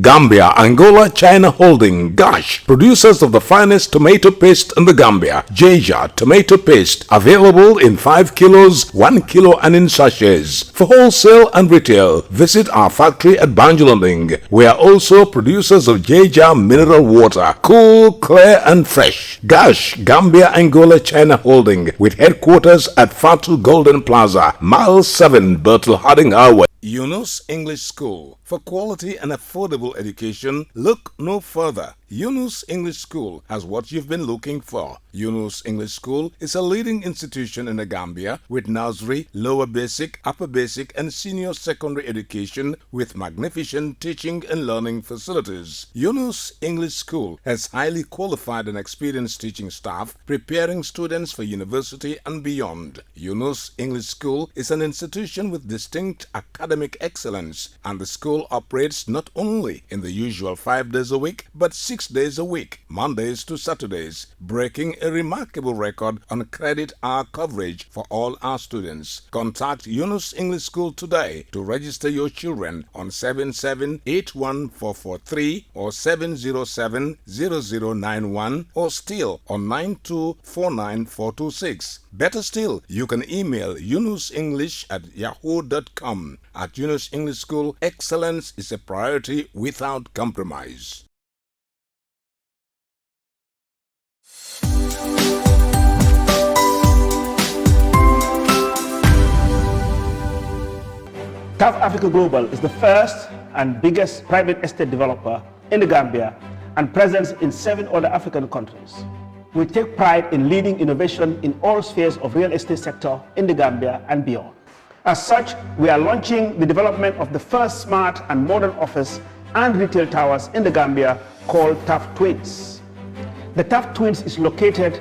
Gambia, Angola, China Holding, Gash, producers of the finest tomato paste in the Gambia. Jaja tomato paste, available in 5 kilos, 1 kilo and in sachets. For wholesale and retail, visit our factory at Banjulunding. We are also producers of Jaja mineral water, cool, clear and fresh. Gash, Gambia, Angola, China Holding, with headquarters at Fatu Golden Plaza, Mile 7, Bertel Harding Highway. Yunus English School. For quality and affordable education, look no further. Yunus English School has what you've been looking for. Yunus English School is a leading institution in the Gambia with nursery, lower basic, upper basic and senior secondary education with magnificent teaching and learning facilities. Yunus English School has highly qualified and experienced teaching staff preparing students for university and beyond. Yunus English School is an institution with distinct academic excellence, and the school operates not only in the usual 5 days a week but 6 days a week, Mondays to Saturdays, breaking a remarkable record on credit hour coverage for all our students. Contact Yunus English School today to register your children on 77814443 or 7070091 or still on 9249426. Better still, you can email yunusenglish@yahoo.com. At Yunus English School, excellence is a priority without compromise. TAF Africa Global is the first and biggest private estate developer in the Gambia and present in 7 other African countries. We take pride in leading innovation in all spheres of real estate sector in the Gambia and beyond. As such, we are launching the development of the first smart and modern office and retail towers in the Gambia called TAF Twins. The TAF Twins is located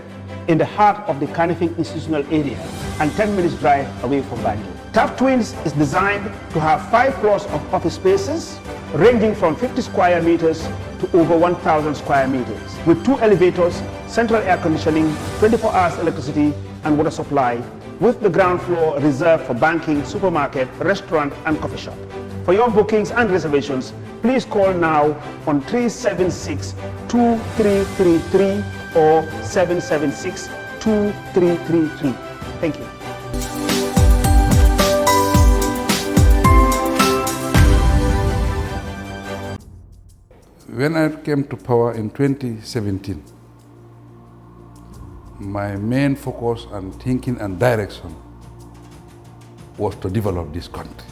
in the heart of the Kanifing institutional area and 10 minutes drive away from Banjul. TAF Twins is designed to have 5 floors of office spaces ranging from 50 square meters to over 1,000 square meters with 2 elevators, central air conditioning, 24 hours electricity and water supply, with the ground floor reserved for banking, supermarket, restaurant and coffee shop. For your bookings and reservations, please call now on 376-2333 or 776-2333. Thank you. When I came to power in 2017, my main focus and thinking and direction was to develop this country.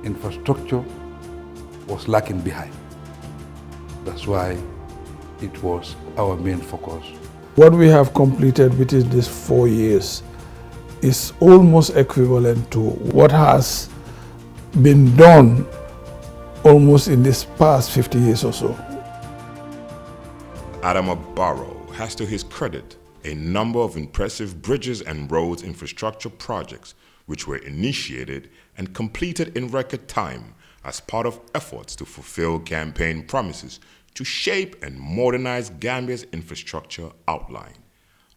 Infrastructure was lacking behind. That's why it was our main focus. What we have completed within these 4 years is almost equivalent to what has been done almost in this past 50 years or so. Adama Barrow has to his credit a number of impressive bridges and roads infrastructure projects which were initiated and completed in record time as part of efforts to fulfill campaign promises to shape and modernize Gambia's infrastructure outline.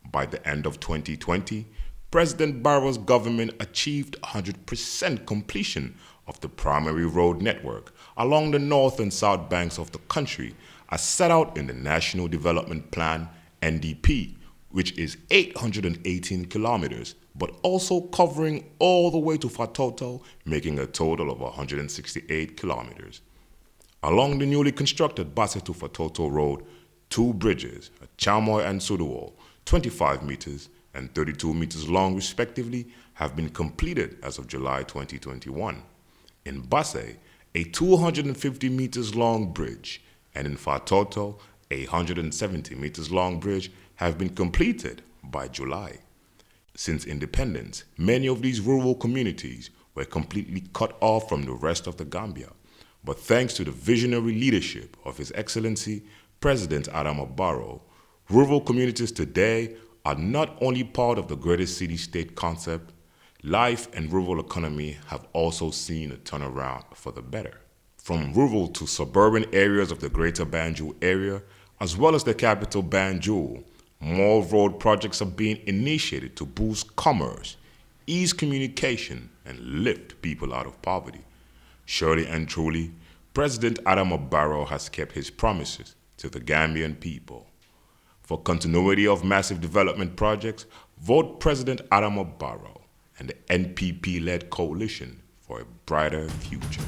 By the end of 2020, President Barrow's government achieved 100% completion of the primary road network along the north and south banks of the country as set out in the National Development Plan, NDP, which is 818 kilometers, but also covering all the way to Fatoto, making a total of 168 kilometers. Along the newly constructed Basse to Fatoto Road, 2 bridges, at Chamoy and Suduwal, 25 meters and 32 meters long respectively, have been completed as of July 2021. In Basse, a 250 meters long bridge, and in Fatoto, a 170 meters long bridge have been completed by July. Since independence, many of these rural communities were completely cut off from the rest of the Gambia. But thanks to the visionary leadership of His Excellency President Adama Barrow, rural communities today are not only part of the greater city-state concept, life and rural economy have also seen a turnaround for the better. From rural to suburban areas of the greater Banjul area, as well as the capital Banjul, more road projects are being initiated to boost commerce, ease communication, and lift people out of poverty. Surely and truly, President Adama Barrow has kept his promises to the Gambian people. For continuity of massive development projects, vote President Adama Barrow and the NPP-led coalition for a brighter future.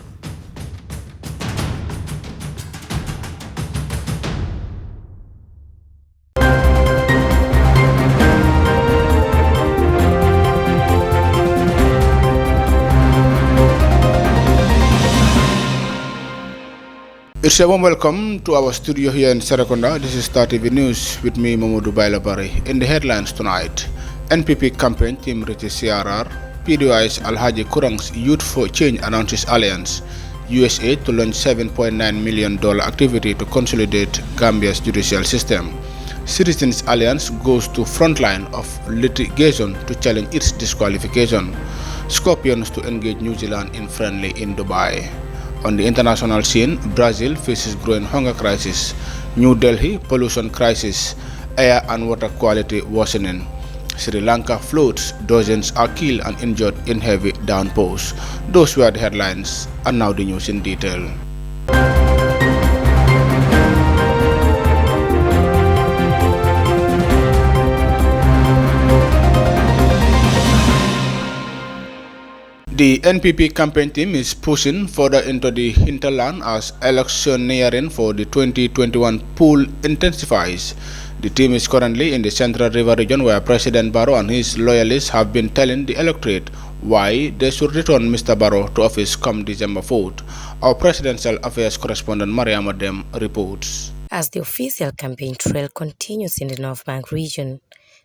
It's a warm welcome to our studio here in Serekunda. This is Star TV News with me, Mamadou Bailabari. In the headlines tonight, NPP campaign team reaches CRR, PDOI's Alhaji Kurang's Youth for Change announces alliance, USA to launch $7.9 million activity to consolidate Gambia's judicial system. Citizens Alliance goes to frontline of litigation to challenge its disqualification. Scorpions to engage New Zealand in friendly in Dubai. On the international scene, Brazil faces growing hunger crisis, New Delhi pollution crisis, air and water quality worsening. Sri Lanka floods, dozens are killed and injured in heavy downpours. Those were the headlines, and now the news in detail. The NPP campaign team is pushing further into the hinterland as electioneering for the 2021 poll intensifies. The team is currently in the Central River region where President Barrow and his loyalists have been telling the electorate why they should return Mr. Barrow to office come December 4th. Our presidential affairs correspondent Mariam Adem reports. As the official campaign trail continues in the North Bank region,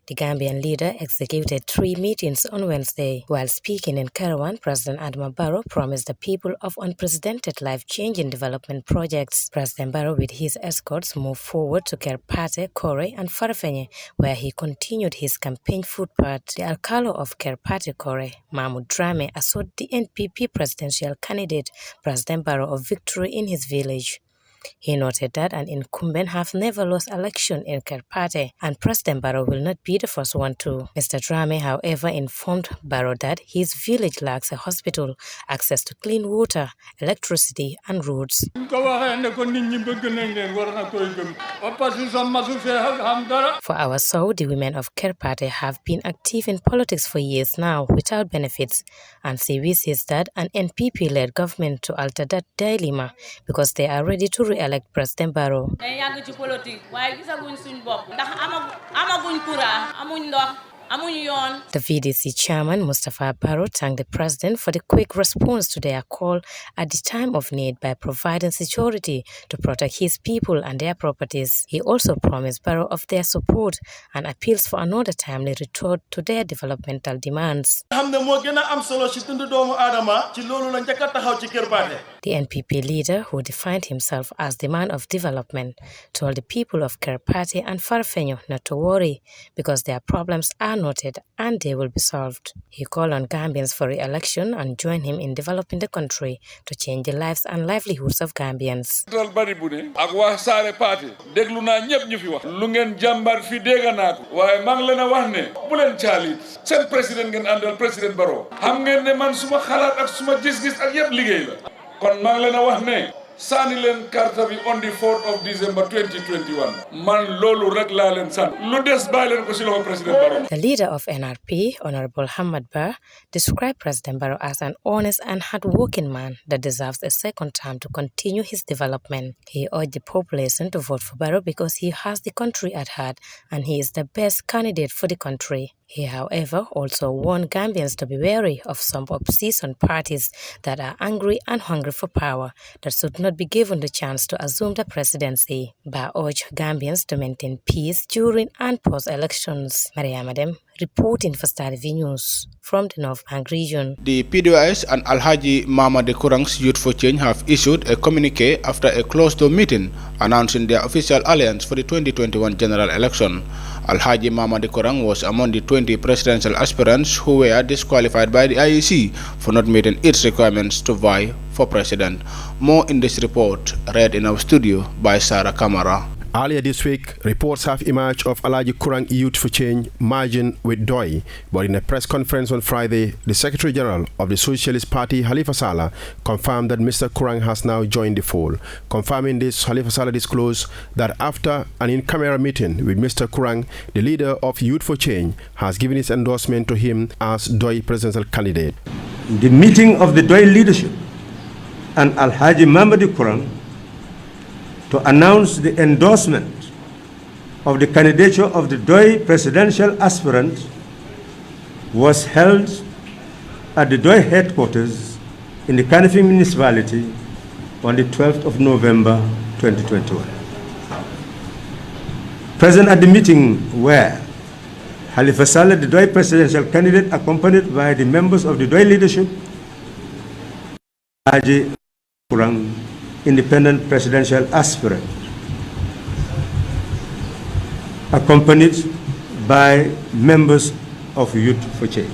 the Gambian leader executed 3 meetings on Wednesday. While speaking in Karawan, President Adama Barrow promised the people of unprecedented life-changing development projects. President Barrow with his escorts moved forward to Kerpate, Kore and Farafenye, where he continued his campaign footpath. The Alcalo of Kerpate, Kore, Mahmoud Drame, assured the NPP presidential candidate, President Barrow, of victory in his village. He noted that an incumbent have never lost election in Kerpate, and President Barrow will not be the first one to. Mr. Drame, however, informed Barrow that his village lacks a hospital, access to clean water, electricity, and roads. For our so, the women of Kerpate have been active in politics for years now without benefits, and she wishes that an NPP-led government to alter that dilemma because they are ready to re-elect President Barrow. The VDC chairman, Mustafa Barrow, thanked the president for the quick response to their call at the time of need by providing security to protect his people and their properties. He also promised Barrow of their support and appeals for another timely return to their developmental demands. The NPP leader, who defined himself as the man of development, told the people of Kerpate and Farafenye not to worry because their problems are noted and they will be solved. He called on Gambians for re-election and join him in developing the country to change the lives and livelihoods of Gambians. kon maa ngi leen a wax ne sànni leen carte bi on the 4th of December 2021 man loolu rek laa leen sànni lu des bàyyi leen ko si loxo President Barrow. The leader of NRP, Honorable Hamad Barr, described President Barrow as an honest and hard-working man that deserves a second term to continue his development. He urged the population to vote for Barrow because he has the country at heart and he is the best candidate for the country. He, however, also warned Gambians to be wary of some opposition parties that are angry and hungry for power that should not be given the chance to assume the presidency. Barr urged Gambians to maintain peace during and post-elections. Mariam Adem, reporting for Star TV News from the North Bank region. The PDOIS and Alhaji Mama de Kurang's Youth for Change have issued a communique after a closed-door meeting announcing their official alliance for the 2021 general election. Alhaji Mama de Kurang was among the 20 presidential aspirants who were disqualified by the IEC for not meeting its requirements to vie for president. More in this report, read in our studio by Sarah Kamara. Earlier this week, reports have emerged of Alaji Kurang Youth for Change merging with DOI, but in a press conference on Friday, the Secretary General of the Socialist Party, Halifa Sallah, confirmed that Mr. Kurang has now joined the fold. Confirming this, Halifa Sallah disclosed that after an in-camera meeting with Mr. Kurang, the leader of Youth for Change has given his endorsement to him as DOI presidential candidate. The meeting of the DOI leadership and Alhaji Mamadi Kurang to announce the endorsement of the candidature of the DOI presidential aspirant was held at the DOI headquarters in the Kanifi municipality on the 12th of November 2021. Present at the meeting were Halifa Sallah, the DOI presidential candidate, accompanied by the members of the DOI leadership, Alhaji Kurang, independent presidential aspirant, accompanied by members of Youth for Change.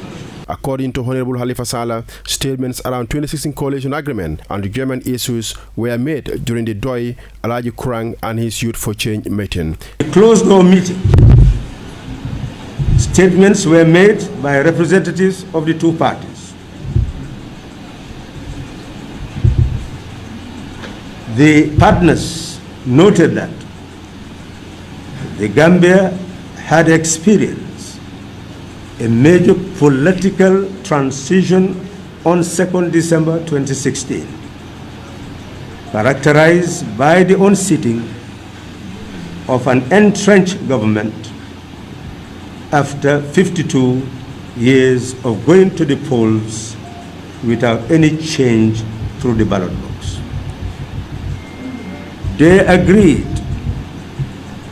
According to Honorable Halifa Sallah, statements around 2016 coalition agreement and the German issues were made during the DOI, Alaji Kurang and his Youth for Change meeting. A closed-door meeting. Statements were made by representatives of the two parties. The partners noted that the Gambia had experienced a major political transition on 2nd December 2016, characterized by the unseating of an entrenched government after 52 years of going to the polls without any change through the ballot box. They agreed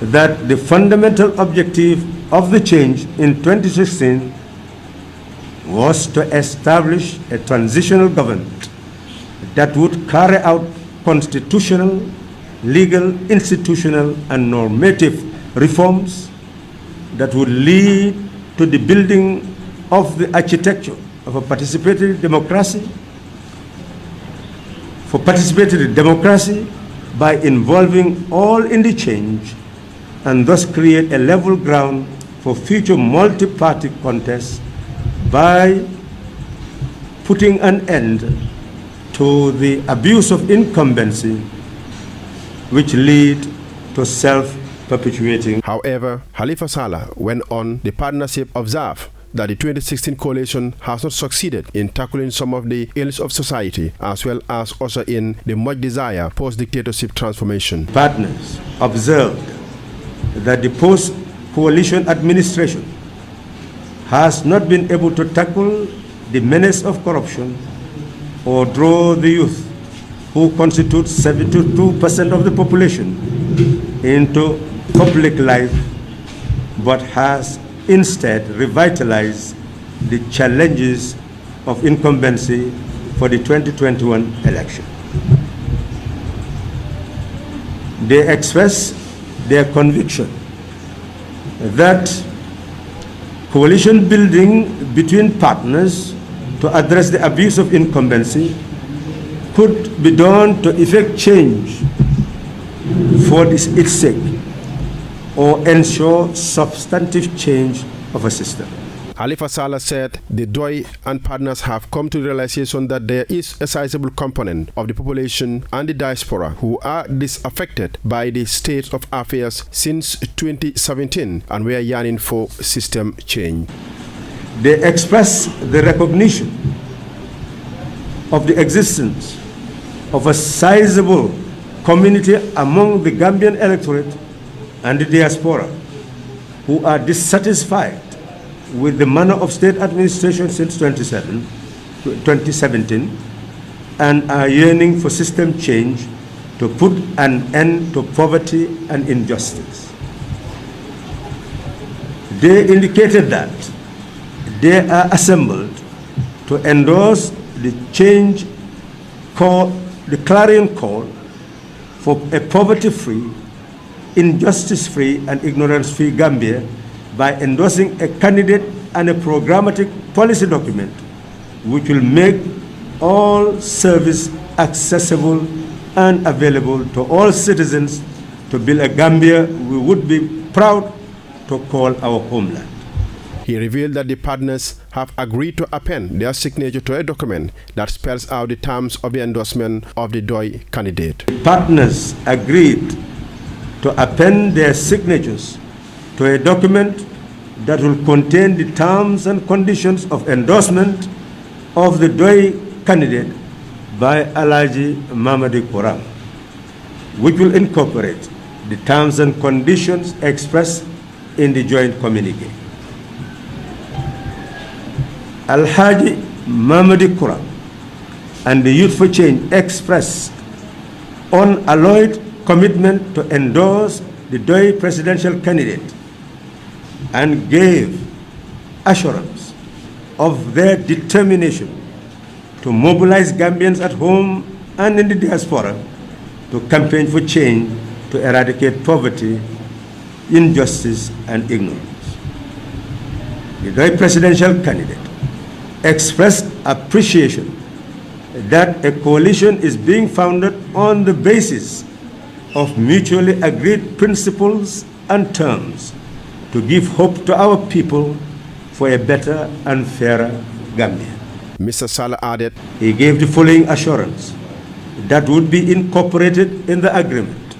that the fundamental objective of the change in 2016 was to establish a transitional government that would carry out constitutional, legal, institutional, and normative reforms that would lead to the building of the architecture of a participatory democracy, by involving all in the change and thus create a level ground for future multi-party contests by putting an end to the abuse of incumbency which lead to self-perpetuating. However, Halifa Sallah went on the partnership observed that the 2016 coalition has not succeeded in tackling some of the ills of society as well as also in the much desired post-dictatorship transformation. Partners observed that the post-coalition administration has not been able to tackle the menace of corruption or draw the youth, who constitute 72% of the population, into public life, but has instead revitalize the challenges of incumbency for the 2021 election. They express their conviction that coalition building between partners to address the abuse of incumbency could be done to effect change for its sake, or ensure substantive change of a system. Halifa Sallah said the DOI and partners have come to the realization that there is a sizable component of the population and the diaspora who are disaffected by the state of affairs since 2017 and we are yearning for system change. They express the recognition of the existence of a sizable community among the Gambian electorate and the diaspora who are dissatisfied with the manner of state administration since 2017 and are yearning for system change to put an end to poverty and injustice. They indicated that they are assembled to endorse the change call, the clarion call for a poverty-free, injustice-free and ignorance-free Gambia by endorsing a candidate and a programmatic policy document which will make all service accessible and available to all citizens to build a Gambia we would be proud to call our homeland. He revealed that the partners have agreed to append their signature to a document that spells out the terms of the endorsement of the DOI candidate. The partners agreed to append their signatures to a document that will contain the terms and conditions of endorsement of the DOI candidate by Alhaji Mamadi Kurang, which will incorporate the terms and conditions expressed in the joint communique. Alhaji Mamadi Kurang and the Youth for Change expressed unalloyed commitment to endorse the DOI presidential candidate and gave assurance of their determination to mobilize Gambians at home and in the diaspora to campaign for change to eradicate poverty, injustice, and ignorance. The DOI presidential candidate expressed appreciation that a coalition is being founded on the basis of mutually agreed principles and terms to give hope to our people for a better and fairer Gambia. Mr. Salah added, he gave the following assurance that would be incorporated in the agreement: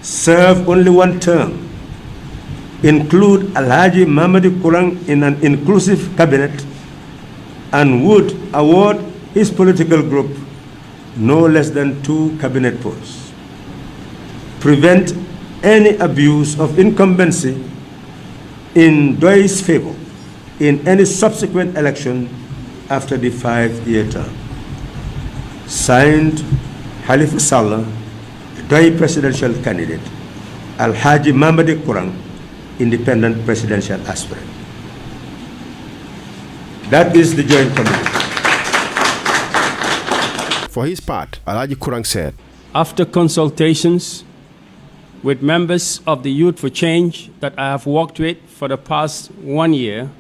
serve only one term, include Alhaji Mamadi Kurang in an inclusive cabinet, and would award his political group no less than 2 cabinet posts. Prevent any abuse of incumbency in DOI's favor in any subsequent election after the 5-year term. Signed, Halifa Sallah, DOI presidential candidate, Alhaji Mamadi Kurang, independent presidential aspirant. That is the joint committee. For his part, Alhaji Kurang said, after consultations with members of the Youth for Change that I have worked with for the past 1 year,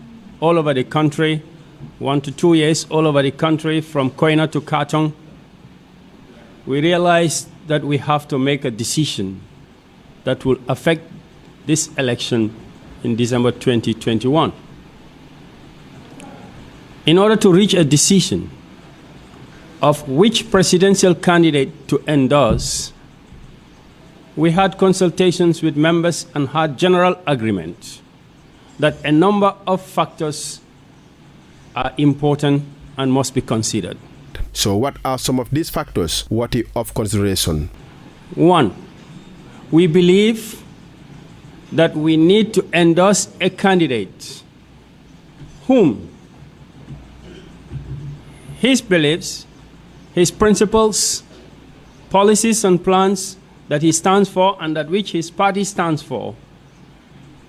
all over the country, 1 to 2 years, all over the country, from Koina to Katong, we realized that we have to make a decision that will affect this election in December 2021. In order to reach a decision of which presidential candidate to endorse, we had consultations with members and had general agreement that a number of factors are important and must be considered. So what are some of these factors worthy of consideration? 1, we believe that we need to endorse a candidate whom his beliefs, his principles, policies and plans that he stands for and that which his party stands for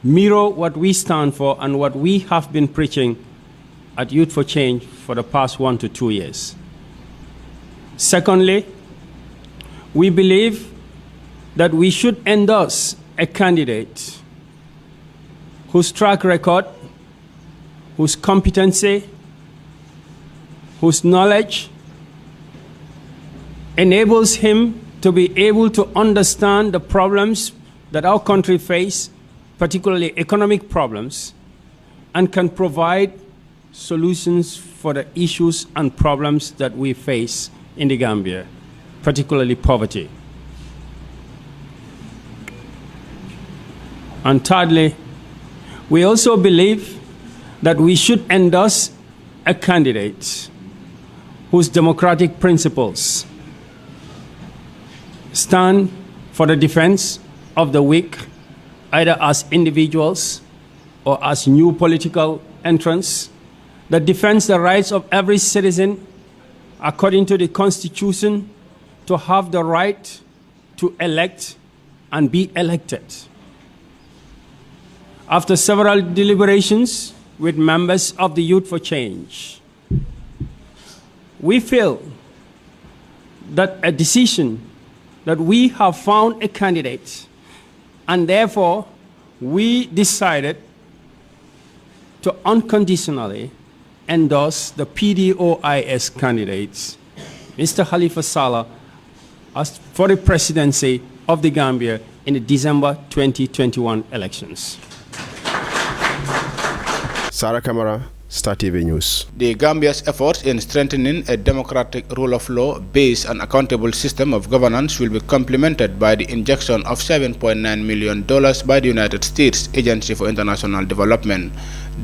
mirror what we stand for and what we have been preaching at Youth for Change for the past 1 to 2 years. Secondly, we believe that we should endorse a candidate whose track record, whose competency, whose knowledge enables him to be able to understand the problems that our country faces, particularly economic problems, and can provide solutions for the issues and problems that we face in the Gambia, particularly poverty. And thirdly, we also believe that we should endorse a candidate whose democratic principles stand for the defense of the weak, either as individuals or as new political entrants, that defends the rights of every citizen according to the Constitution to have the right to elect and be elected. After several deliberations with members of the Youth for Change, we feel that a decision that we have found a candidate, and therefore we decided to unconditionally endorse the PDOIS candidates, Mr. Halifa Sallah, as for the presidency of the Gambia in the December 2021 elections. Sarah Kamara, Star TV News. The Gambia's efforts in strengthening a democratic rule of law based and accountable system of governance will be complemented by the injection of $7.9 million by the United States Agency for International Development.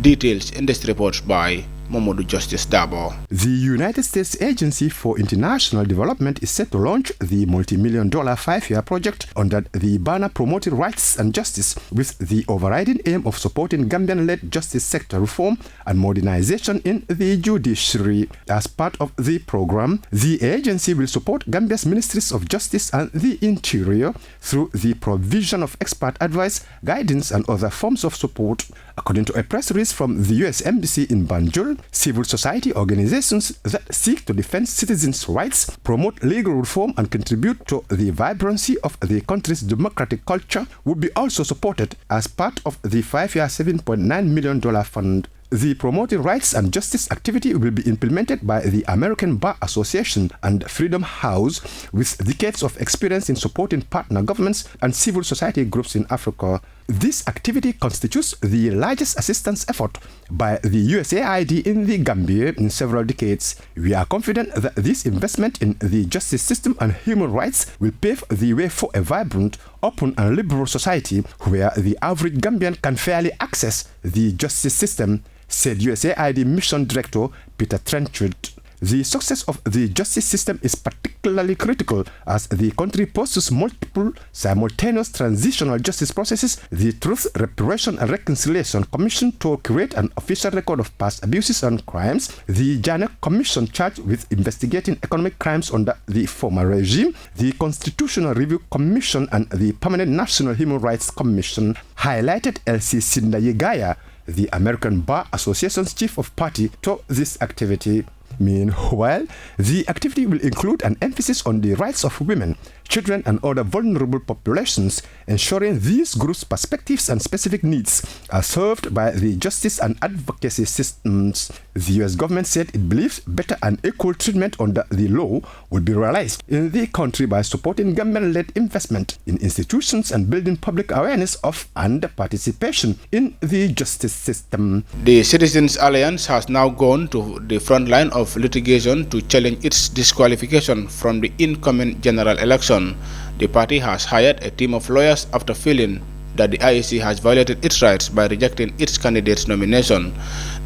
Details in this report by Momodu Justice Dabo. The United States Agency for International Development is set to launch the multi-million-dollar 5-year project under the banner Promoting Rights and Justice, with the overriding aim of supporting Gambian-led justice sector reform and modernization in the judiciary. As part of the program, the agency will support Gambia's Ministries of Justice and the Interior through the provision of expert advice, guidance, and other forms of support. According to a press release from the U.S. Embassy in Banjul, civil society organizations that seek to defend citizens' rights, promote legal reform, and contribute to the vibrancy of the country's democratic culture will be also supported as part of the 5-year $7.9 million fund. The Promoting Rights and Justice activity will be implemented by the American Bar Association and Freedom House, with decades of experience in supporting partner governments and civil society groups in Africa. This activity constitutes the largest assistance effort by the USAID in the Gambia in several decades. We are confident that this investment in the justice system and human rights will pave the way for a vibrant, open, and liberal society where the average Gambian can fairly access the justice system, said USAID Mission Director Peter Trenchard. The success of the justice system is particularly critical as the country pursues multiple simultaneous transitional justice processes. The Truth, Reparation and Reconciliation Commission to create an official record of past abuses and crimes, the Janek Commission charged with investigating economic crimes under the former regime, the Constitutional Review Commission, and the Permanent National Human Rights Commission, highlighted Elsie Sindayigaya, the American Bar Association's chief of party, to this activity. Meanwhile, the activity will include an emphasis on the rights of women, children, and other vulnerable populations, ensuring these groups' perspectives and specific needs are served by the justice and advocacy systems. The U.S. government said it believes better and equal treatment under the law will be realized in the country by supporting government-led investment in institutions and building public awareness of and participation in the justice system. The Citizens Alliance has now gone to the front line of litigation to challenge its disqualification from the incoming general election. The party has hired a team of lawyers after feeling that the IEC has violated its rights by rejecting its candidate's nomination.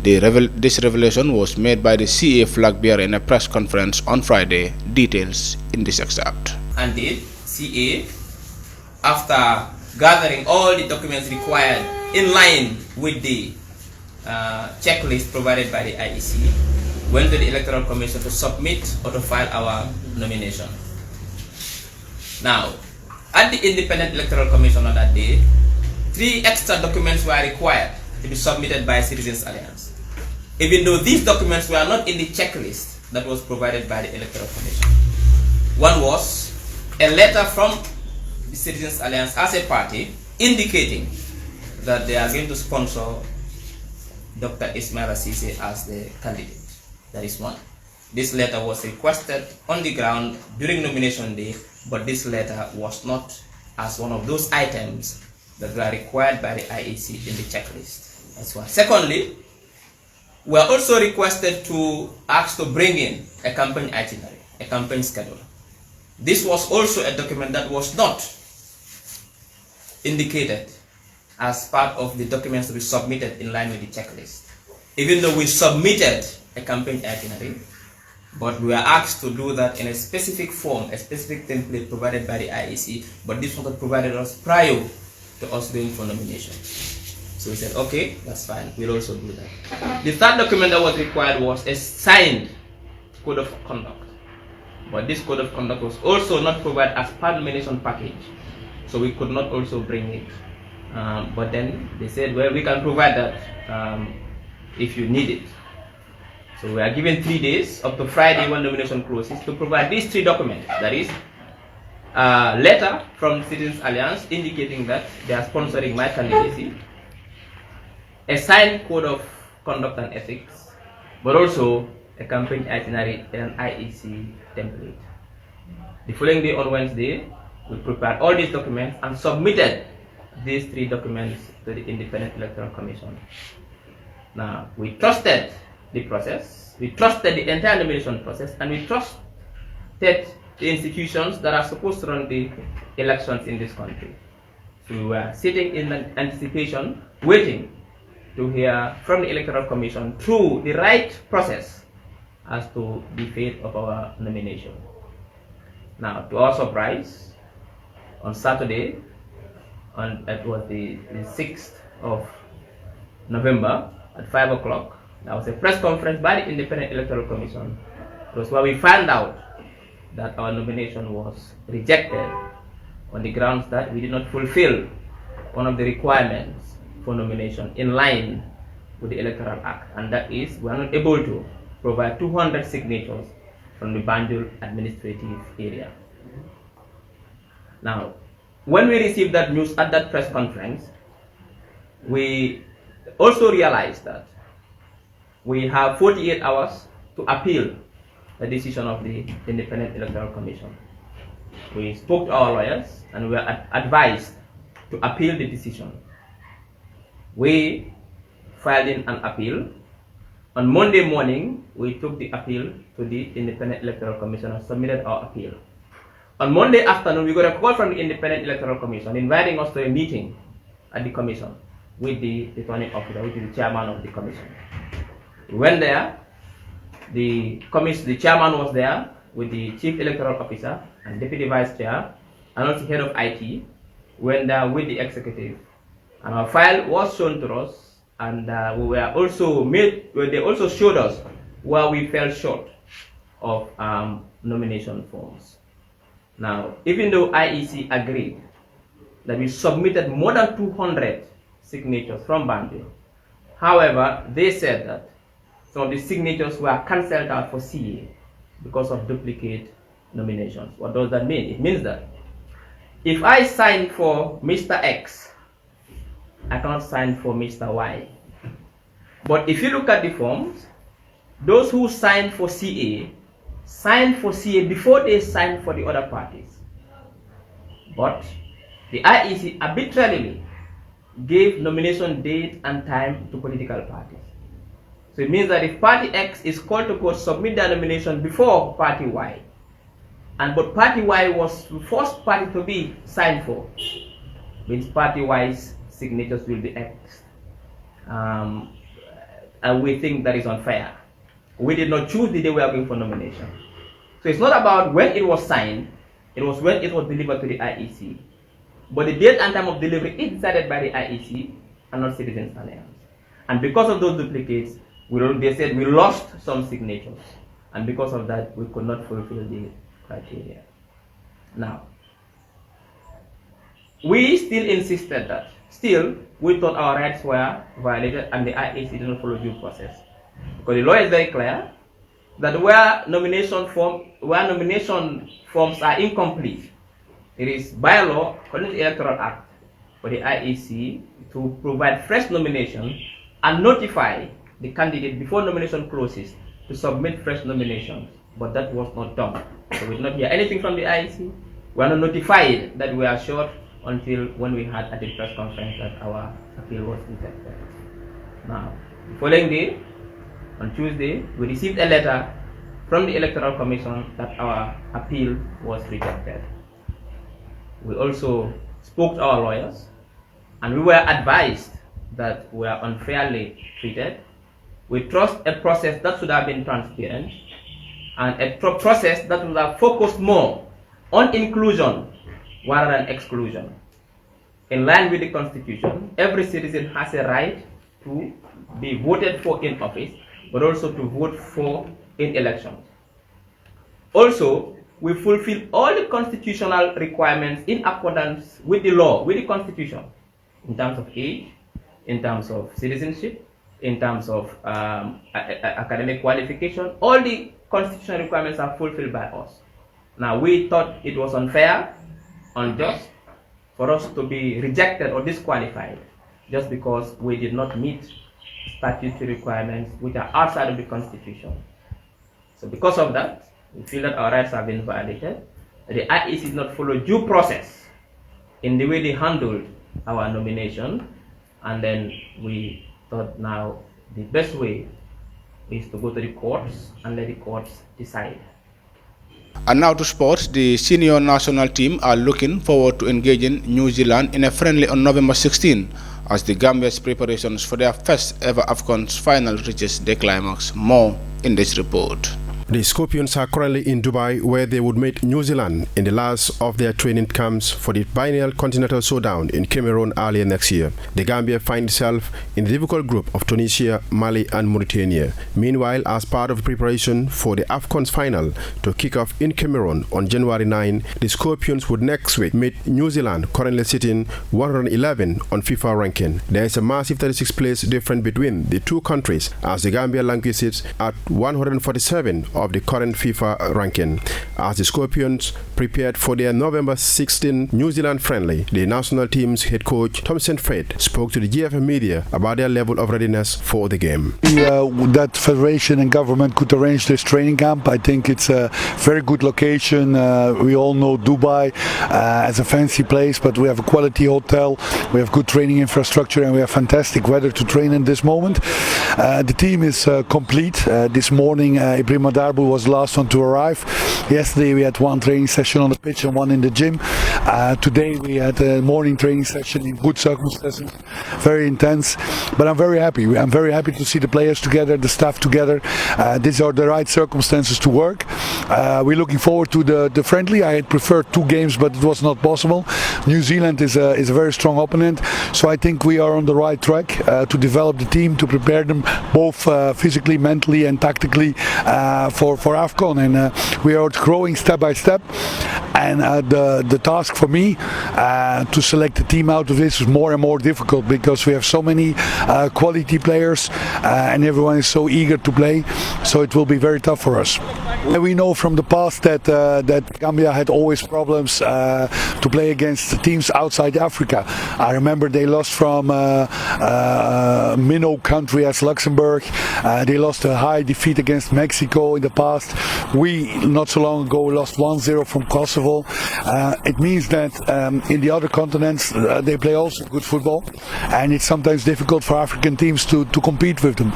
This revelation was made by the CA flag bearer in a press conference on Friday. Details in this excerpt. Indeed, CA, after gathering all the documents required in line with the checklist provided by the IEC, went to the Electoral Commission to submit or to file our nomination. Now, at the Independent Electoral Commission on that day, 3 extra documents were required to be submitted by Citizens Alliance, even though these documents were not in the checklist that was provided by the Electoral Commission. One was a letter from the Citizens Alliance as a party indicating that they are going to sponsor Dr. Ismaila Ceesay as the candidate. That is one. This letter was requested on the ground during nomination day, but this letter was not as one of those items that were required by the IEC in the checklist. That's one. Secondly, we are also requested to ask to bring in a campaign itinerary, a campaign schedule. This was also a document that was not indicated as part of the documents to be submitted in line with the checklist. Even though we submitted a campaign itinerary, but we are asked to do that in a specific form, a specific template provided by the IEC, but this was not provided us prior to us going for nomination. So we said, okay, that's fine, we'll also do that. The third document that was required was a signed code of conduct. But this code of conduct was also not provided as part of the nomination package, so we could not also bring it. But then they said, well, we can provide that if you need it. So we are given 3 days up to Friday when nomination closes to provide these 3 documents. That is, a letter from Citizens Alliance indicating that they are sponsoring my candidacy, a signed code of conduct and ethics, but also a campaign itinerary and an IEC template. The following day on Wednesday, We prepared all these documents and submitted these 3 documents to the Independent Electoral Commission. Now, we trusted the process, we trusted the entire nomination process, and we trusted the institutions that are supposed to run the elections in this country. So we were sitting in anticipation, waiting to hear from the Electoral Commission through the right process as to the fate of our nomination. Now, to our surprise, on Saturday, it was the 6th of November at 5 o'clock, there was a press conference by the Independent Electoral Commission. It was where we found out that our nomination was rejected on the grounds that we did not fulfill one of the requirements for nomination in line with the Electoral Act, and that is we are not able to provide 200 signatures from the Banjul administrative area. Now, when we received that news at that press conference, we also realized that we have 48 hours to appeal the decision of the Independent Electoral Commission. We spoke to our lawyers and we were advised to appeal the decision. We filed in an appeal. On Monday morning, we took the appeal to the Independent Electoral Commission and submitted our appeal. On Monday afternoon, we got a call from the Independent Electoral Commission inviting us to a meeting at the commission with the returning officer, which is the chairman of the commission. We went there. The chairman was there with the chief electoral officer and deputy vice chair and also head of IT. We went there with the executive, and our file was shown to us, and they also showed us where we fell short of nomination forms. Now, even though IEC agreed that we submitted more than 200 signatures from Banjul, however, they said that some of the signatures were cancelled out for CA because of duplicate nominations. What does that mean? It means that if I sign for Mr. X, I cannot sign for Mr. Y. But if you look at the forms, those who signed for CA before they signed for the other parties. But the IEC arbitrarily gave nomination date and time to political parties. So it means that if party X is called to go submit their nomination before party Y, but party Y was the first party to be signed for, means party Y's signatures will be X. And we think that is unfair. We did not choose the day we are going for nomination. So it's not about when it was signed, it was when it was delivered to the IEC. But the date and time of delivery is decided by the IEC and not Citizens Alliance. And because of those duplicates, they said we lost some signatures. And because of that, we could not fulfill the criteria. Now, we still insisted that. Still, we thought our rights were violated and the IEC did not follow due process. Because the law is very clear that where nomination forms are incomplete, it is by law, according to the Electoral Act, for the IEC to provide fresh nomination and notify the candidate before nomination closes to submit fresh nominations. But that was not done. So we did not hear anything from the IEC. We are not notified that we are short until when we had at the press conference that our appeal was rejected. Now, the following day, on Tuesday, we received a letter from the Electoral Commission that our appeal was rejected. We also spoke to our lawyers, and we were advised that we are unfairly treated. We trust a process that should have been transparent, and a process that would have focused more on inclusion rather than exclusion. In line with the Constitution, every citizen has a right to be voted for in office, but also to vote for in elections. Also, we fulfill all the constitutional requirements in accordance with the law, with the Constitution, in terms of age, in terms of citizenship, in terms of academic qualification. All the constitutional requirements are fulfilled by us. Now, we thought it was unfair, unjust, for us to be rejected or disqualified just because we did not meet statutory requirements which are outside of the Constitution. So because of that, we feel that our rights have been violated, the IEC did not follow due process in the way they handled our nomination, and then we thought now the best way is to go to the courts and let the courts decide. And now to sports. The senior national team are looking forward to engaging New Zealand in a friendly on November 16 as the Gambia's preparations for their first ever AFCON's final reaches the climax. More in this report. The Scorpions are currently in Dubai, where they would meet New Zealand in the last of their training camps for the biennial continental showdown in Cameroon earlier next year. The Gambia finds itself in the difficult group of Tunisia, Mali and Mauritania. Meanwhile, as part of preparation for the AFCON's final to kick off in Cameroon on January 9, the Scorpions would next week meet New Zealand, currently sitting 111 on FIFA ranking. There is a massive 36 place difference between the two countries, as the Gambia languishes at 147 of the current FIFA ranking. As the Scorpions prepared for their November 16 New Zealand friendly, the national team's head coach Thomson Fred spoke to the GFM media about their level of readiness for the game. That federation and government could arrange this training camp. I think it's a very good location. We all know Dubai as a fancy place, but we have a quality hotel, we have good training infrastructure, and we have fantastic weather to train in this moment. The team is complete. This morning Ibrahim Darbu was the last one to arrive. Yesterday we had one training session on the pitch and one in the gym. Today we had a morning training session in good circumstances, very intense, but I'm very happy. I'm very happy to see the players together, the staff together. These are the right circumstances to work. We're looking forward to the friendly. I had preferred 2 games, but it was not possible. New Zealand is a very strong opponent, so I think we are on the right track to develop the team, to prepare them both physically, mentally and tactically for AFCON, and we are growing step by step. And the task for me to select a team out of this is more and more difficult, because we have so many quality players and everyone is so eager to play, so it will be very tough for us. We know from the past that Gambia had always problems to play against teams outside Africa. I remember they lost from minnow country as Luxembourg. They lost a high defeat against Mexico in the past. We not so long ago lost 1-0 from Kosovo. It means that in the other continents they play also good football, and it's sometimes difficult for African teams to compete with them.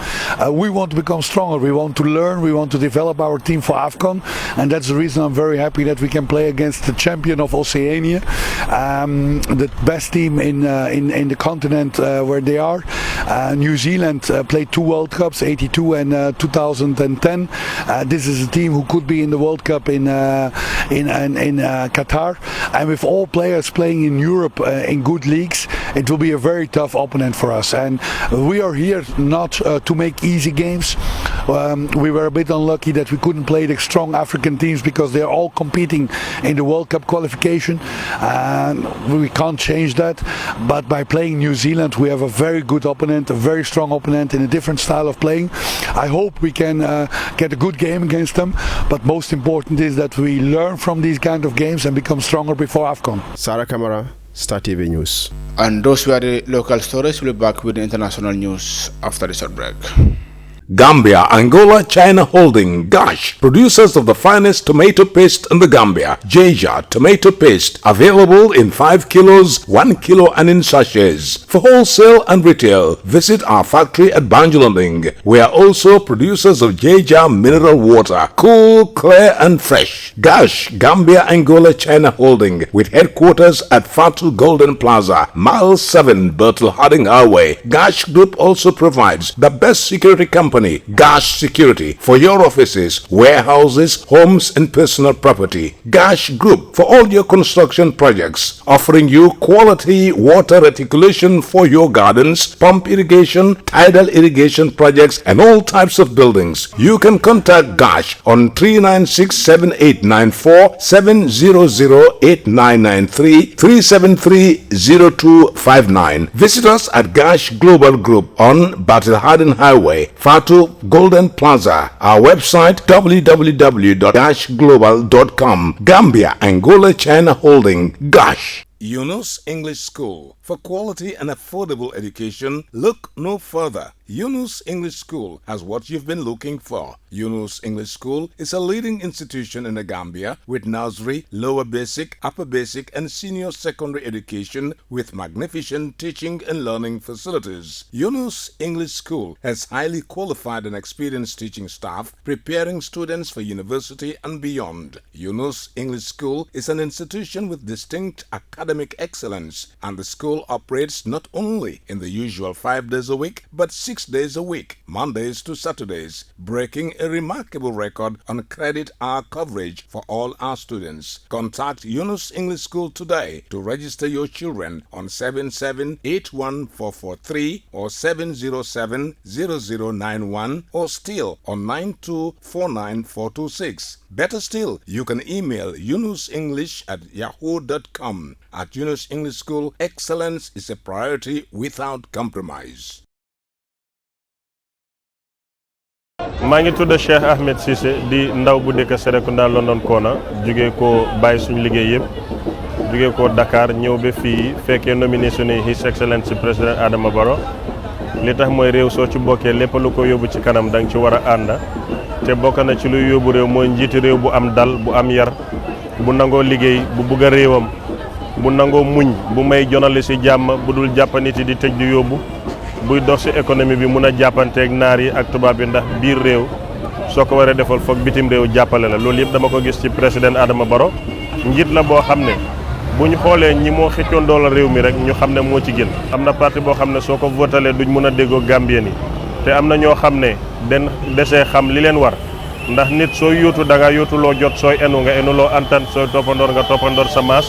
We want to become stronger, we want to learn, we want to develop our team for AFCON, and that's the reason I'm very happy that we can play against the champion of Oceania, the best team in the continent where they are. New Zealand played 2 World Cups, 82 and 2010. This is a team who could be in the World Cup in Qatar, and with all players playing in Europe in good leagues, it will be a very tough opponent for us. And we are here not to make easy games. We were a bit unlucky that we couldn't play the strong African teams because they are all competing in the World Cup qualification. We can't change that, but by playing New Zealand we have a very good opponent, a very strong opponent in a different style of playing. I hope we can get a good game against them, but most important is that we learn from these kind of games and become stronger before AFCON. Sarah Kamara, Star TV News. And those were the local stories. We'll be back with the international news after the short break. Gambia, Angola, China Holding, Gosh, producers of the finest tomato paste in the Gambia. Jaja tomato paste, available in 5 kilos, 1 kilo and in sachets. For wholesale and retail, visit our factory at Banjulunding. We are also producers of Jaja mineral water, cool, clear and fresh. Gosh, Gambia, Angola, China Holding, with headquarters at Fatu Golden Plaza, Mile 7, Bertel Harding Highway. Gosh Group also provides the best security company, Gosh Security, for your offices, warehouses, homes and personal property. Gosh Group for all your construction projects, offering you quality water reticulation for your gardens, pump irrigation, tidal irrigation projects and all types of buildings. You can contact Gosh on 396-7894, 700-8993, 373-0259. Visit us at Gosh Global Group on Battle Harden Highway, Fatu Golden Plaza. Our website www.goshglobal.com. Gambia, Angola, China Holding, Gosh. Yunus English School. For quality and affordable education, look no further. Yunus English School has what you've been looking for. Yunus English School is a leading institution in the Gambia with nursery, lower basic, upper basic and senior secondary education with magnificent teaching and learning facilities. Yunus English School has highly qualified and experienced teaching staff preparing students for university and beyond. Yunus English School is an institution with distinct academic excellence, and the school operates not only in the usual 5 days a week but 6 days a week, Mondays to Saturdays, breaking a remarkable record on credit hour coverage for all our students. Contact Yunus English School today to register your children on 77814443 or 7070091 or still on 9249426. Better still, you can email yunusenglish@yahoo.com. At Yunus English School, excellence is a priority without compromise. maa ngi tudd Cheikh Ahmed Cissé di ndaw bu dëkk Serekunda London Corner jóge ko bàyyi suñu liggéey yëpp jóge ko Dakar ñëw ba fii fekkee nomination yi His Excellency President Adama Barrow li tax mooy réew soo ci bokkee lépp lu ko yóbbu ci kanam danga ci war a ànd te bokk na ci luy yóbbu réew mooy njiiti réew bu am dal bu am yar bu nangoo liggéey bu bugg a réewam bu nangoo muñ bu may jonale si jàmm bu dul jàpp nit yi di tëj di yóbbu buy dox ci économie bi mun a jàppanteeg naar yi ak tubaab bi ndax biir réew soo ko waree defal foog bitim réew jàppale la loolu yëpp dama ko gis ci président Adama Barrow njiit la boo xam ne bu ñu xoolee ñi moo xëccoon doole réew mi rek ñu xam ne moo ci gën am na parti boo xam ne soo ko votalee duñ mun a déggoo Gambien yi te am na ñoo xam ne den desee xam li leen war ndax nit sooy yóotu da nga yóotu loo jot sooy enu nga enu loo antan sooy toppandoor nga toppandoor sa maas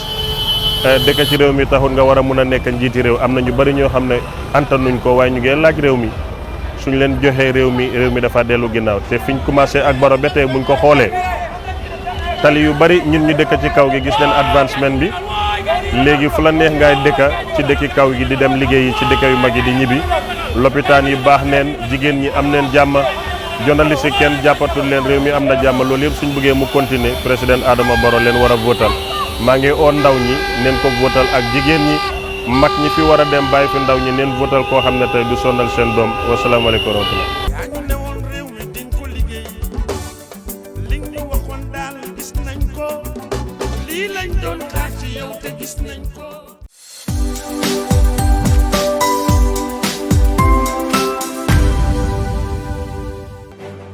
dëkk ci réew mi taxul nga war a mun a nekk njiiti réew am na ñu bari ñoo xam ne antanuñ ko waaye ñu ngi laaj réew mi suñ leen joxee réew mi dafa dellu ginnaaw te fiñ commencé ak Barrow ba tey buñ ko xoolee tali yu bari ñun ñu dëkk ci kaw gi gis nañ advancement bi léegi fu la neex ngay dëkk ci dëkki kaw gi di dem liggéeyi ci dëkk yu mag yi di ñibbi lopitaan yi baax neen jigéen ñi am neen jàmm journaliste kenn jàppatul leen réew mi am na jàmm loolu yëpp suñ bëggee mu continuer président Adama Barrow leen war a votal maa ngi oo ndaw ñi neen ko votal ak jigéen ñi mag ñi fi war a dem bàyyi fi ndaw ñi neen votal koo xam ne tey du sonal seen doom wasalaamaaleykum wa rahmatulah.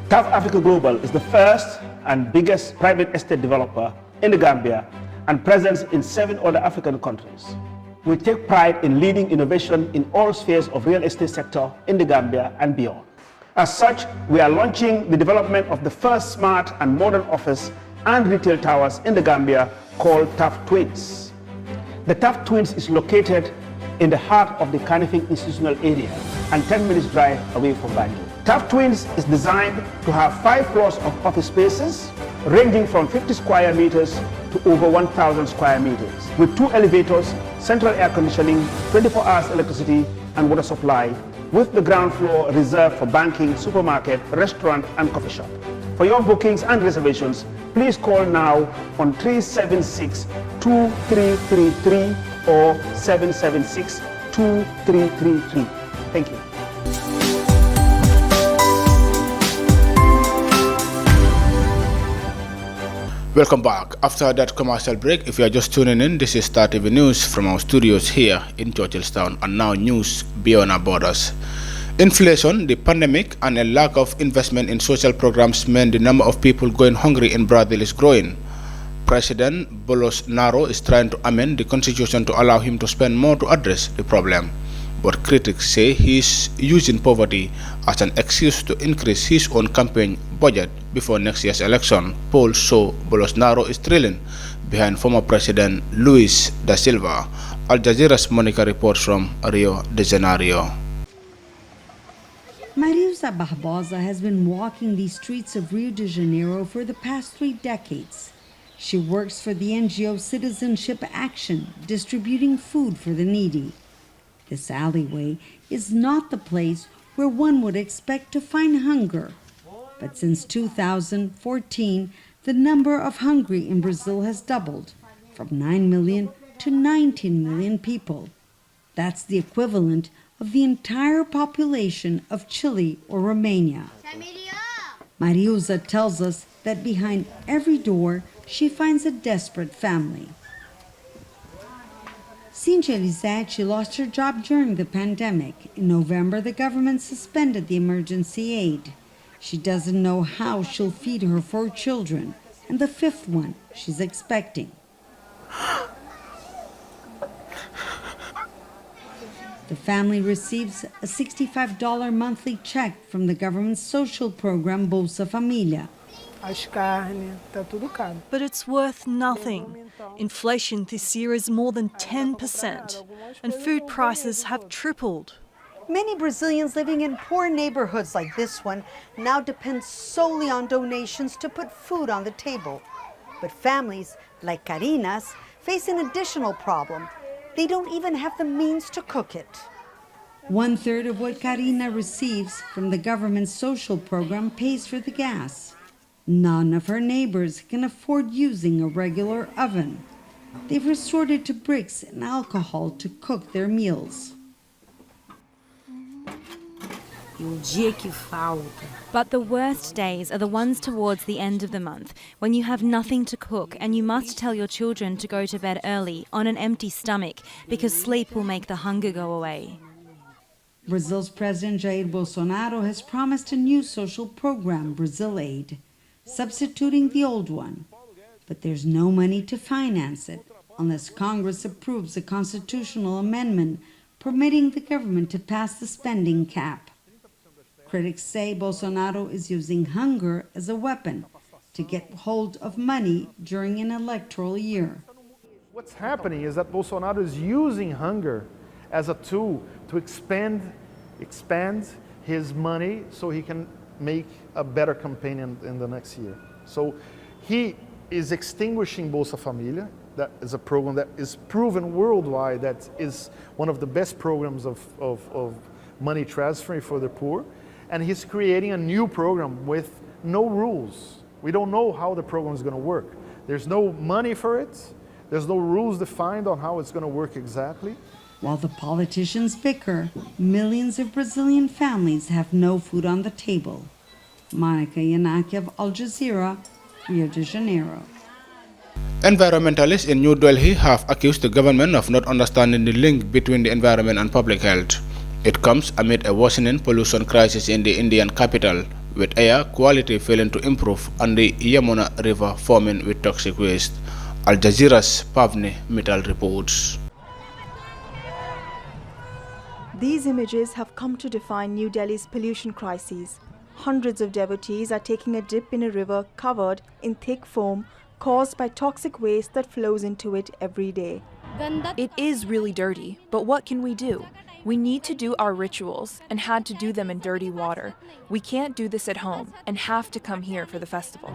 TAF Africa Global is the first and biggest private estate developer in the Gambia and present in 7 other African countries. We take pride in leading innovation in all spheres of real estate sector in the Gambia and beyond. As such, we are launching the development of the first smart and modern office and retail towers in the Gambia called TAF Twins. The TAF Twins is located in the heart of the Kanifing institutional area and 10 minutes drive away from Banjul. TAF Twins is designed to have 5 floors of office spaces ranging from 50 square meters to over 1,000 square meters with 2 elevators, central air conditioning, 24 hours electricity and water supply, with the ground floor reserved for banking, supermarket, restaurant and coffee shop. For your bookings and reservations, please call now on 376-2333 or 776-2333. Thank you. Welcome back. After that commercial break, if you are just tuning in, this is Star TV News from our studios here in Churchilltown, and now news beyond our borders. Inflation, the pandemic, and a lack of investment in social programs meant the number of people going hungry in Brazil is growing. President Bolsonaro is trying to amend the constitution to allow him to spend more to address the problem. But critics say he is using poverty as an excuse to increase his own campaign budget before next year's election. Polls show Bolsonaro is trailing behind former President Luis da Silva. Al Jazeera's Monica reports from Rio de Janeiro. Mariusa Barbosa has been walking the streets of Rio de Janeiro for the past 3 decades. She works for the NGO Citizenship Action, distributing food for the needy. This alleyway is not the place where one would expect to find hunger. But since 2014, the number of hungry in Brazil has doubled, from 9 million to 19 million people. That's the equivalent of the entire population of Chile or Romania. Mariusa tells us that behind every door she finds a desperate family. Cincha said she lost her job during the pandemic. In November, the government suspended the emergency aid. She doesn't know how she'll feed her 4 children and the 5th one she's expecting. The family receives a $65 monthly check from the government's social program Bolsa Familia. But it's worth nothing. Inflation this year is more than 10%, and food prices have tripled. Many Brazilians living in poor neighborhoods like this one now depend solely on donations to put food on the table. But families like Karina's face an additional problem. They don't even have the means to cook it. 1/3 of what Karina receives from the government's social program pays for the gas. None of her neighbors can afford using a regular oven. They've resorted to bricks and alcohol to cook their meals. But the worst days are the ones towards the end of the month, when you have nothing to cook and you must tell your children to go to bed early on an empty stomach because sleep will make the hunger go away. Brazil's President Jair Bolsonaro has promised a new social program, Brazil Aid, substituting the old one. But there's no money to finance it unless Congress approves a constitutional amendment permitting the government to pass the spending cap. Critics say Bolsonaro is using hunger as a weapon to get hold of money during an electoral year. What's happening is that Bolsonaro is using hunger as a tool to expand his money so he can make a better campaign in the next year. So he is extinguishing Bolsa Familia. That is a program that is proven worldwide that is one of the best programs of money transferring for the poor. And he's creating a new program with no rules. We don't know how the program is going to work. There's no money for it. There's no rules defined on how it's going to work exactly. While the politicians bicker, millions of Brazilian families have no food on the table. Monica Yanaki of Al Jazeera, Rio de Janeiro. Environmentalists in New Delhi have accused the government of not understanding the link between the environment and public health. It comes amid a worsening pollution crisis in the Indian capital, with air quality failing to improve and the Yamuna River foaming with toxic waste. Al Jazeera's Pavni Mittal reports. These images have come to define New Delhi's pollution crisis. Hundreds of devotees are taking a dip in a river covered in thick foam caused by toxic waste that flows into it every day. It is really dirty, but what can we do? We need to do our rituals and had to do them in dirty water. We can't do this at home and have to come here for the festival.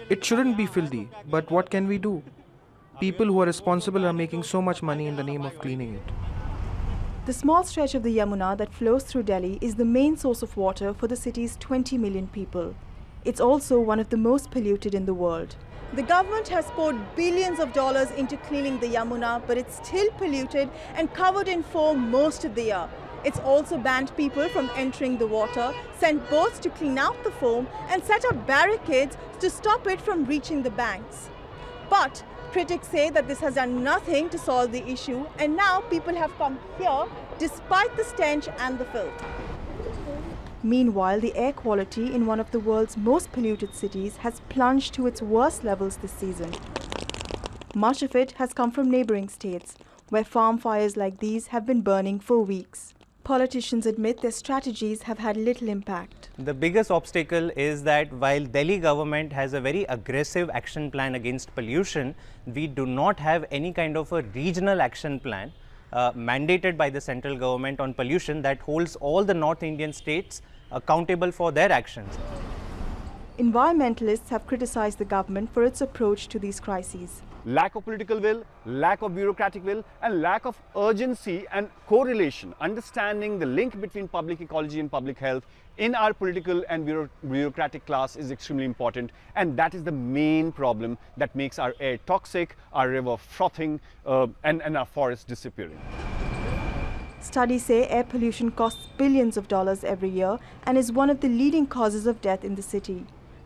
It shouldn't be filthy, but what can we do? People who are responsible are making so much money in the name of cleaning it. The small stretch of the Yamuna that flows through Delhi is the main source of water for the city's 20 million people. It's also one of the most polluted in the world. The government has poured billions of dollars into cleaning the Yamuna, but it's still polluted and covered in foam most of the year. It's also banned people from entering the water, sent boats to clean out the foam, and set up barricades to stop it from reaching the banks. But critics say that this has done nothing to solve the issue, and now people have come here despite the stench and the filth. Meanwhile, the air quality in one of the world's most polluted cities has plunged to its worst levels this season. Much of it has come from neighboring states, where farm fires like these have been burning for weeks. Politicians admit their strategies have had little impact. The biggest obstacle is that while Delhi government has a very aggressive action plan against pollution, we do not have any kind of a regional action plan mandated by the central government on pollution that holds all the North Indian states accountable for their actions. Environmentalists have criticized the government for its approach to these crises. Lack of political will, lack of bureaucratic will, and lack of urgency and correlation, understanding the link between public ecology and public health in our political and bureaucratic class is extremely important, and that is the main problem that makes our air toxic, our river frothing, and our forests disappearing. Studies say air pollution costs billions of dollars every year and is one of the leading causes of death in the city.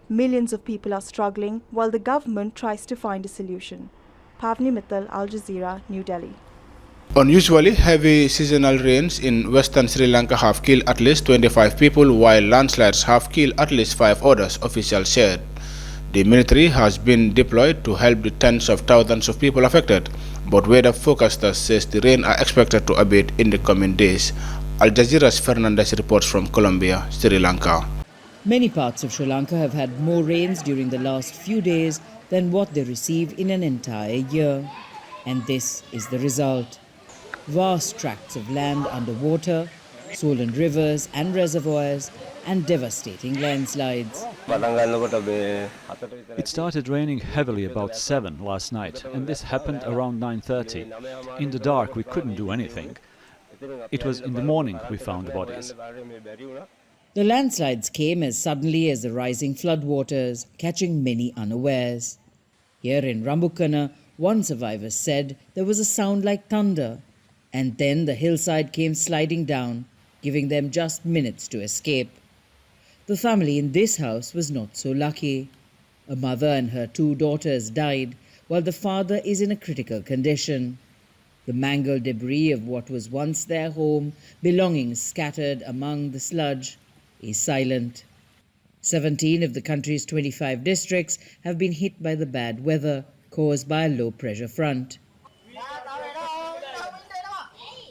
Millions of people are struggling while the government tries to find a solution. Pavni Mittal, Al Jazeera, New Delhi. Unusually heavy seasonal rains in western Sri Lanka have killed at least 25 people, while landslides have killed at least 5 others, officials said. The military has been deployed to help the tens of thousands of people affected, but weather forecasters says the rain are expected to abate in the coming days. Al Jazeera's Fernandez reports from Colombia, Sri Lanka. Many parts of Sri Lanka have had more rains during the last few days than what they receive in an entire year. And this is the result. Vast tracts of land underwater, swollen rivers and reservoirs, and devastating landslides. It started raining heavily about 7 last night, and this happened around 9:30. In the dark we couldn't do anything. It was in the morning we found the bodies. The landslides came as suddenly as the rising floodwaters, catching many unawares. Here in Rambukana, one survivor said there was a sound like thunder, and then the hillside came sliding down, giving them just minutes to escape. The family in this house was not so lucky. A mother and her 2 daughters died, while the father is in a critical condition. The mangled debris of what was once their home, belongings scattered among the sludge, is silent. 17 of the country's 25 districts have been hit by the bad weather caused by a low-pressure front.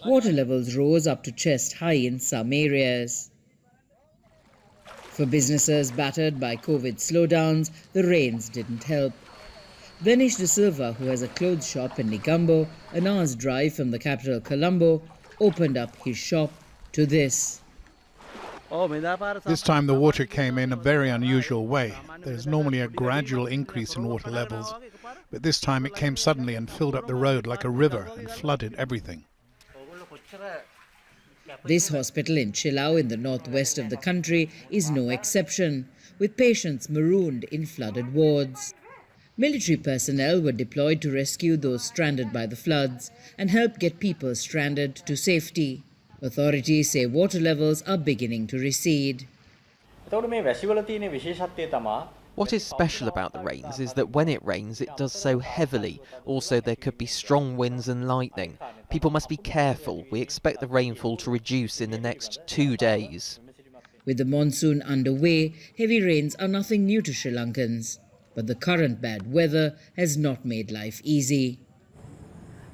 Water levels rose up to chest high in some areas. For businesses battered by COVID slowdowns, the rains didn't help. Venish De Silva, who has a clothes shop in Negombo, an hour's drive from the capital Colombo, opened up his shop to this. This time the water came in a very unusual way. There is normally a gradual increase in water levels, but this time it came suddenly and filled up the road like a river and flooded everything. This hospital in Chilao in the northwest of the country is no exception, with patients marooned in flooded wards. Military personnel were deployed to rescue those stranded by the floods and help get people stranded to safety. Authorities say water levels are beginning to recede. What is special about the rains is that when it rains, it does so heavily. Also, there could be strong winds and lightning. People must be careful. We expect the rainfall to reduce in the next 2 days. With the monsoon underway, heavy rains are nothing new to Sri Lankans. But the current bad weather has not made life easy.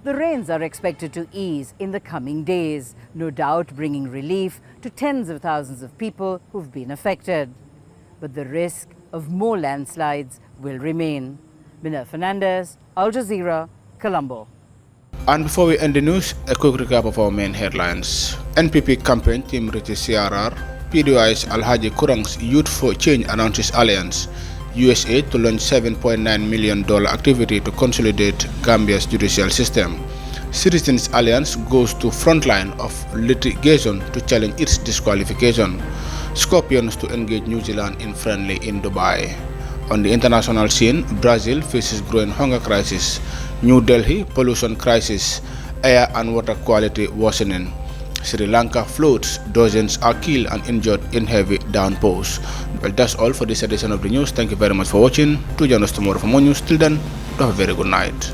The rains are expected to ease in the coming days, no doubt bringing relief to tens of thousands of people who've been affected. But the risk of more landslides will remain. Minna Fernandez, Al Jazeera, Colombo. And before we end the news, a quick recap of our main headlines. NPP campaign team reaches CRR. PDI's Alhaji Kurang's Youth for Change announces alliance. USA to launch $7.9 million activity to consolidate Gambia's judicial system. Citizens Alliance goes to frontline of litigation to challenge its disqualification. Scorpions to engage New Zealand in friendly in Dubai. On the international scene, Brazil faces growing hunger crisis. New Delhi pollution crisis. Air and water quality worsening. Sri Lanka floods, dozens are killed and injured in heavy downpours. Well, that's all for this edition of the news. Thank you very much for watching. Do join us tomorrow for more news. Till then, have a very good night.